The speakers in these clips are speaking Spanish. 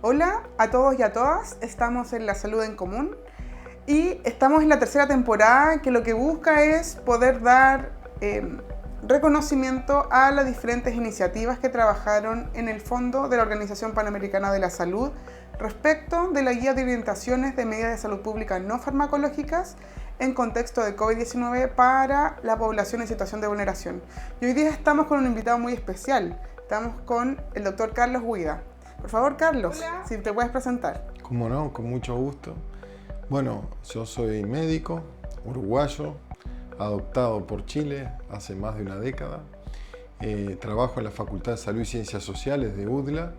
Hola a todos y a todas, estamos en La Salud en Común y estamos en la tercera temporada que lo que busca es poder dar reconocimiento a las diferentes iniciativas que trabajaron en el fondo de la Organización Panamericana de la Salud respecto de la guía de orientaciones de medidas de salud pública no farmacológicas en contexto de COVID-19 para la población en situación de vulneración. Y hoy día estamos con un invitado muy especial, estamos con el doctor Carlos Huida. Por favor, Carlos, hola, si te puedes presentar. Cómo no, con mucho gusto. Bueno, yo soy médico, uruguayo, adoptado por Chile hace más de una década. Trabajo en la Facultad de Salud y Ciencias Sociales de UDLA,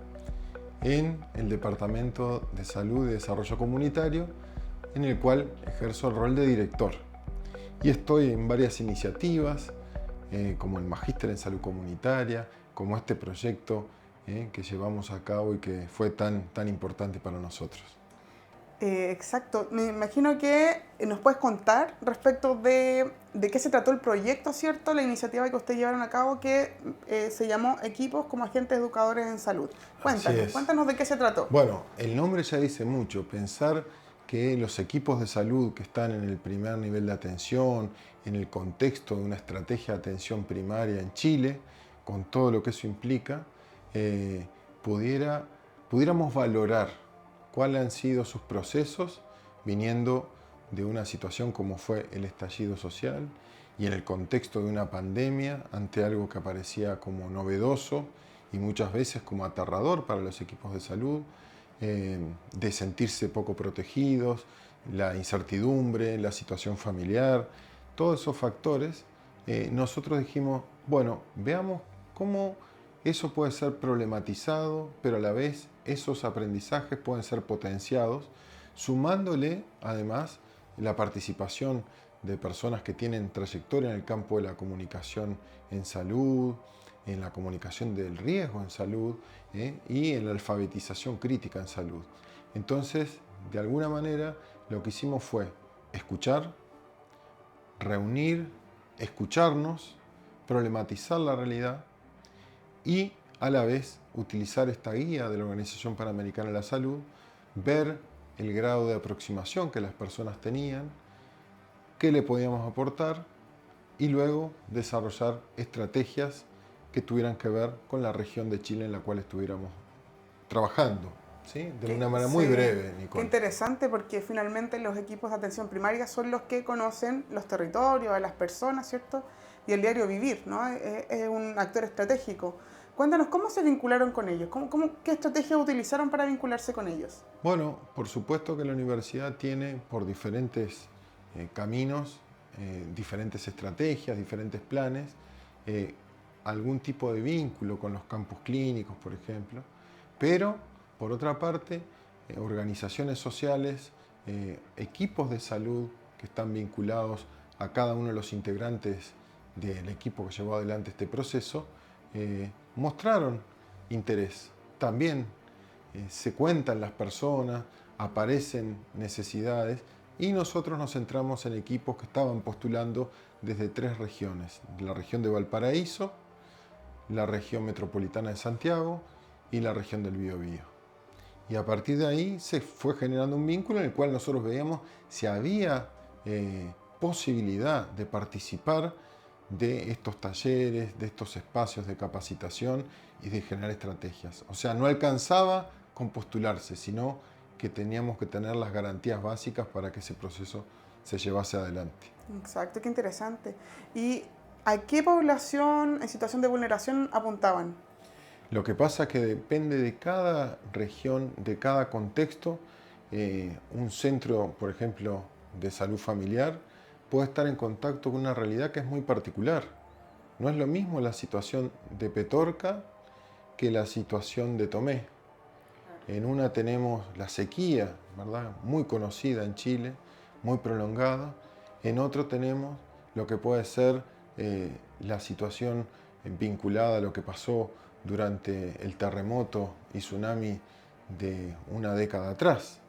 en el Departamento de Salud y Desarrollo Comunitario, en el cual ejerzo el rol de director. Y estoy en varias iniciativas, como el Magíster en Salud Comunitaria, como este proyecto que llevamos a cabo y que fue tan importante para nosotros. Exacto. Me imagino que nos puedes contar respecto de qué se trató el proyecto, ¿cierto? La iniciativa que ustedes llevaron a cabo que se llamó Equipos como Agentes Educadores en Salud. Cuéntanos de qué se trató. Bueno, el nombre ya dice mucho. Pensar que los equipos de salud que están en el primer nivel de atención, en el contexto de una estrategia de atención primaria en Chile, con todo lo que eso implica, pudiéramos valorar cuáles han sido sus procesos viniendo de una situación como fue el estallido social y en el contexto de una pandemia ante algo que aparecía como novedoso y muchas veces como aterrador para los equipos de salud, de sentirse poco protegidos, la incertidumbre, la situación familiar, todos esos factores. Nosotros dijimos, bueno, veamos cómo eso puede ser problematizado, pero a la vez esos aprendizajes pueden ser potenciados, sumándole además la participación de personas que tienen trayectoria en el campo de la comunicación en salud, en la comunicación del riesgo en salud y en la alfabetización crítica en salud. Entonces, de alguna manera, lo que hicimos fue escuchar, reunir, escucharnos, problematizar la realidad y a la vez utilizar esta guía de la Organización Panamericana de la Salud, ver el grado de aproximación que las personas tenían, qué le podíamos aportar y luego desarrollar estrategias que tuvieran que ver con la región de Chile en la cual estuviéramos trabajando, ¿sí? De una manera muy breve, Nicole. Qué interesante, porque finalmente los equipos de atención primaria son los que conocen los territorios, a las personas, ¿cierto? Y el diario vivir, ¿no? Es un actor estratégico. Cuéntanos, ¿cómo se vincularon con ellos? ¿Qué estrategias utilizaron para vincularse con ellos? Bueno, por supuesto que la universidad tiene por diferentes caminos, diferentes estrategias, diferentes planes, algún tipo de vínculo con los campus clínicos, por ejemplo, pero por otra parte, organizaciones sociales, equipos de salud que están vinculados a cada uno de los integrantes del equipo que llevó adelante este proceso, mostraron interés. También se cuentan las personas, aparecen necesidades y nosotros nos centramos en equipos que estaban postulando desde 3 regiones: la región de Valparaíso, la región metropolitana de Santiago y la región del Biobío. Y a partir de ahí se fue generando un vínculo en el cual nosotros veíamos si había posibilidad de participar de estos talleres, de estos espacios de capacitación y de generar estrategias. O sea, no alcanzaba con postularse, sino que teníamos que tener las garantías básicas para que ese proceso se llevase adelante. Exacto, qué interesante. ¿Y a qué población en situación de vulneración apuntaban? Lo que pasa es que depende de cada región, de cada contexto. Un centro, por ejemplo, de salud familiar puede estar en contacto con una realidad que es muy particular. No es lo mismo la situación de Petorca que la situación de Tomé. En una tenemos la sequía, ¿verdad?, muy conocida en Chile, muy prolongada. En otro tenemos lo que puede ser la situación vinculada a lo que pasó durante el terremoto y tsunami de una década atrás,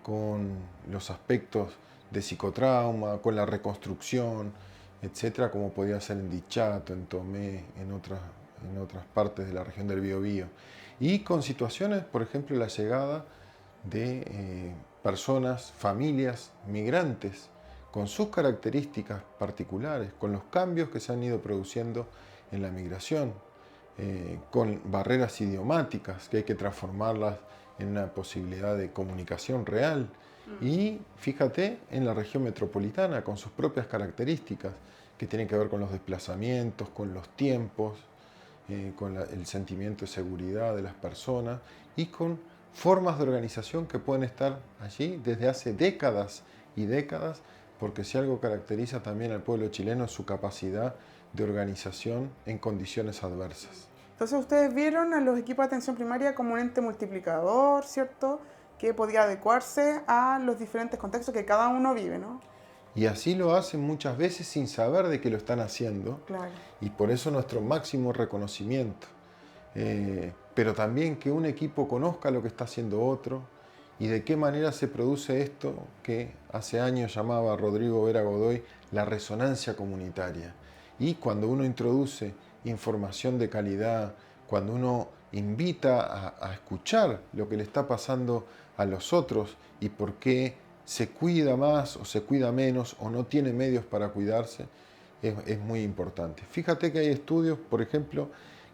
con los aspectos de psicotrauma, con la reconstrucción, etcétera, como podía ser en Dichato, en Tomé, en otras en otras partes de la región del Biobío. Y con situaciones, por ejemplo, la llegada de personas, familias migrantes, con sus características particulares, con los cambios que se han ido produciendo en la migración, con barreras idiomáticas que hay que transformarlas en una posibilidad de comunicación real. Y fíjate en la región metropolitana, con sus propias características, que tienen que ver con los desplazamientos, con los tiempos, con el sentimiento de seguridad de las personas y con formas de organización que pueden estar allí desde hace décadas y décadas, porque si algo caracteriza también al pueblo chileno es su capacidad de organización en condiciones adversas. Entonces ustedes vieron a los equipos de atención primaria como un ente multiplicador, ¿cierto? Que podía adecuarse a los diferentes contextos que cada uno vive, ¿no? Y así lo hacen muchas veces sin saber de que lo están haciendo. Claro. Y por eso nuestro máximo reconocimiento. Pero también que un equipo conozca lo que está haciendo otro y de qué manera se produce esto que hace años llamaba Rodrigo Vera Godoy la resonancia comunitaria. Y cuando uno introduce información de calidad, cuando uno invita a escuchar lo que le está pasando a los otros y por qué se cuida más o se cuida menos o no tiene medios para cuidarse, es muy importante. Fíjate que hay estudios, por ejemplo,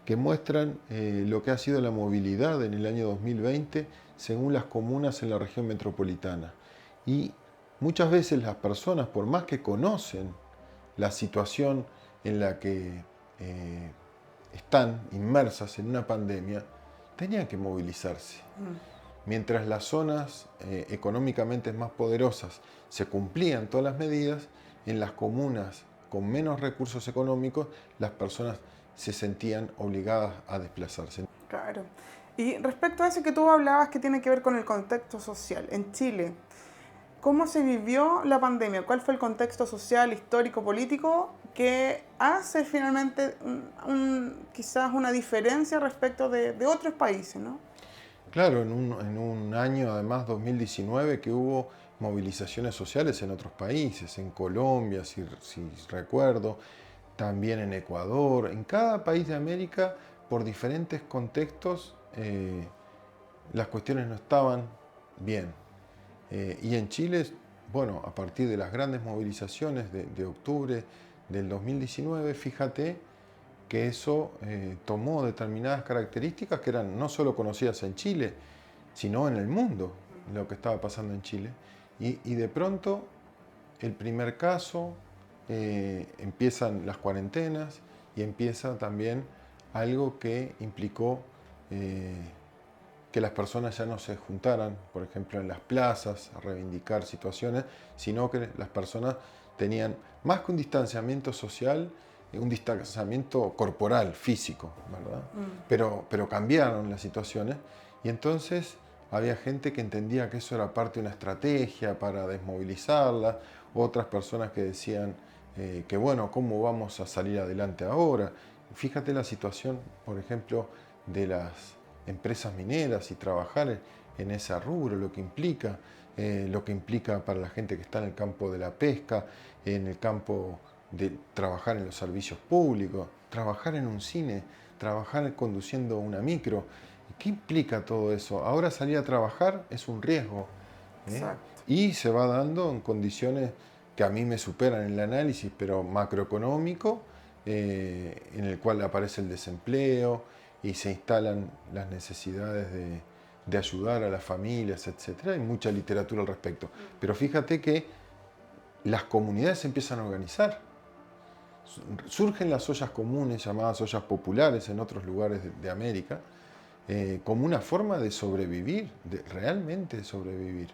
que muestran lo que ha sido la movilidad en el año 2020 según las comunas en la región metropolitana. Y muchas veces las personas, por más que conocen la situación en la que están inmersas en una pandemia, tenían que movilizarse. Mientras las zonas económicamente más poderosas se cumplían todas las medidas, en las comunas con menos recursos económicos, las personas se sentían obligadas a desplazarse. Claro. Y respecto a eso que tú hablabas que tiene que ver con el contexto social, en Chile, ¿cómo se vivió la pandemia? ¿Cuál fue el contexto social, histórico, político que hace finalmente quizás una diferencia respecto de otros países, ¿no? Claro, en un año, además, 2019, que hubo movilizaciones sociales en otros países, en Colombia, si recuerdo, también en Ecuador, en cada país de América, por diferentes contextos, las cuestiones no estaban bien. Y en Chile, bueno, a partir de las grandes movilizaciones de octubre del 2019, fíjate que eso tomó determinadas características que eran no solo conocidas en Chile, sino en el mundo, lo que estaba pasando en Chile. Y de pronto, el primer caso, empiezan las cuarentenas y empieza también algo que implicó que las personas ya no se juntaran, por ejemplo, en las plazas a reivindicar situaciones, sino que las personas tenían más que un distanciamiento social, un distanciamiento corporal, físico, ¿verdad? Pero cambiaron las situaciones y entonces había gente que entendía que eso era parte de una estrategia para desmovilizarla, otras personas que decían que bueno, ¿cómo vamos a salir adelante ahora? Fíjate la situación, por ejemplo, de las empresas mineras y trabajar en ese rubro, lo que implica para la gente que está en el campo de la pesca, en el campo de trabajar en los servicios públicos, trabajar en un cine, trabajar conduciendo una micro. ¿Qué implica todo eso? Ahora salir a trabajar es un riesgo. Y se va dando en condiciones que a mí me superan en el análisis, pero macroeconómico, en el cual aparece el desempleo y se instalan las necesidades de ayudar a las familias, etc. Hay mucha literatura al respecto. Pero fíjate que las comunidades se empiezan a organizar. Surgen las ollas comunes, llamadas ollas populares en otros lugares de América, como una forma de sobrevivir, realmente de sobrevivir.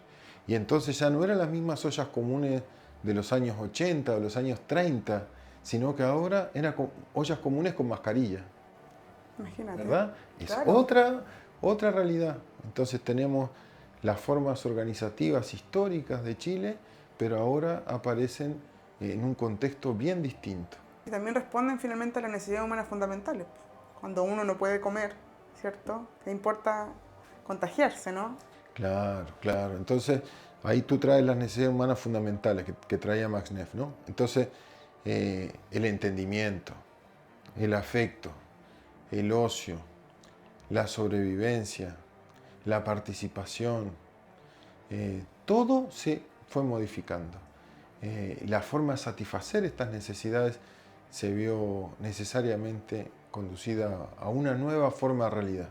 Y entonces ya no eran las mismas ollas comunes de los años 80 o los años 30, sino que ahora eran ollas comunes con mascarilla. Imagínate. ¿Verdad? Es Claro. otra realidad. Entonces tenemos las formas organizativas históricas de Chile, pero ahora aparecen en un contexto bien distinto. Y también responden finalmente a las necesidades humanas fundamentales. Cuando uno no puede comer, ¿cierto? ¿Qué importa contagiarse, no? Claro, claro. Entonces, ahí tú traes las necesidades humanas fundamentales que traía Max Neff, ¿no? Entonces, el entendimiento, el afecto, el ocio, la sobrevivencia, la participación, todo se fue modificando. La forma de satisfacer estas necesidades se vio necesariamente conducida a una nueva forma de realidad.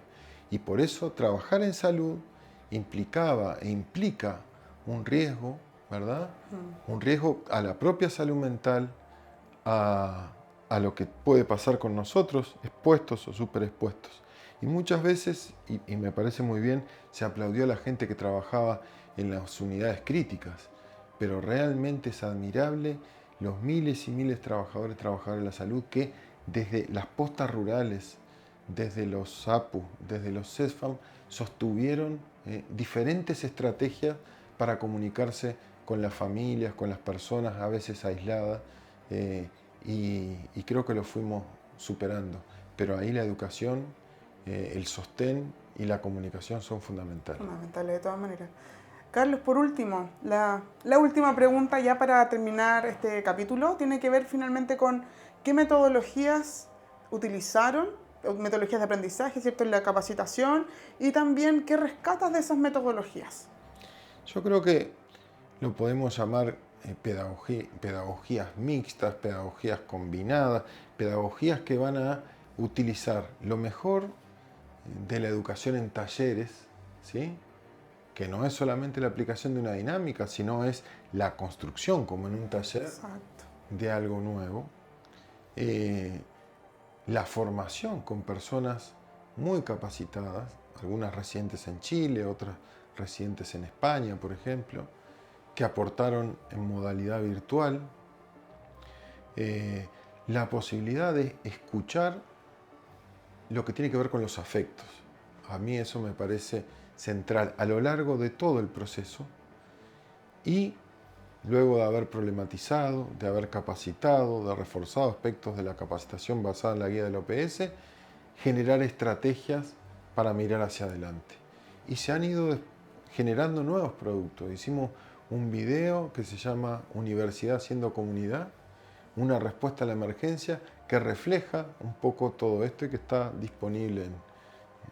Y por eso trabajar en salud implicaba e implica un riesgo, ¿verdad? Un riesgo a la propia salud mental, a lo que puede pasar con nosotros, expuestos o superexpuestos. Y muchas veces, y me parece muy bien, se aplaudió a la gente que trabajaba en las unidades críticas, pero realmente es admirable los miles y miles de trabajadores de la salud que desde las postas rurales, desde los SAPU, desde los CESFAM, sostuvieron diferentes estrategias para comunicarse con las familias, con las personas a veces aisladas, y creo que lo fuimos superando. Pero ahí la educación, el sostén y la comunicación son fundamentales. Fundamentales de todas maneras. Carlos, por último, la última pregunta ya para terminar este capítulo tiene que ver finalmente con qué metodologías utilizaron, metodologías de aprendizaje, ¿cierto?, en la capacitación, y también qué rescatas de esas metodologías. Yo creo que lo podemos llamar pedagogías mixtas, pedagogías combinadas, pedagogías que van a utilizar lo mejor de la educación en talleres, ¿sí? Que no es solamente la aplicación de una dinámica, sino es la construcción, como en un taller, Exacto. de algo nuevo. La formación con personas muy capacitadas, algunas residentes en Chile, otras residentes en España, por ejemplo, que aportaron en modalidad virtual. La posibilidad de escuchar lo que tiene que ver con los afectos. A mí eso me parece central a lo largo de todo el proceso, y luego de haber problematizado, de haber capacitado, de reforzado aspectos de la capacitación basada en la guía del OPS, generar estrategias para mirar hacia adelante. Y se han ido generando nuevos productos. Hicimos un video que se llama Universidad siendo comunidad, una respuesta a la emergencia que refleja un poco todo esto y que está disponible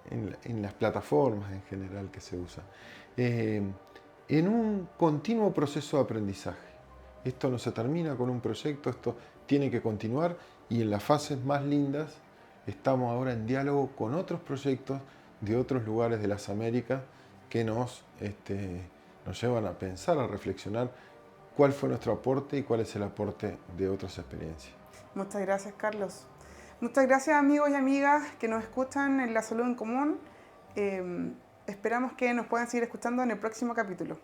en las plataformas en general que se usan. En un continuo proceso de aprendizaje. Esto no se termina con un proyecto, esto tiene que continuar, y en las fases más lindas estamos ahora en diálogo con otros proyectos de otros lugares de las Américas que nos llevan a pensar, a reflexionar cuál fue nuestro aporte y cuál es el aporte de otras experiencias. Muchas gracias, Carlos. Muchas gracias, amigos y amigas que nos escuchan en La Salud en Común. Esperamos que nos puedan seguir escuchando en el próximo capítulo.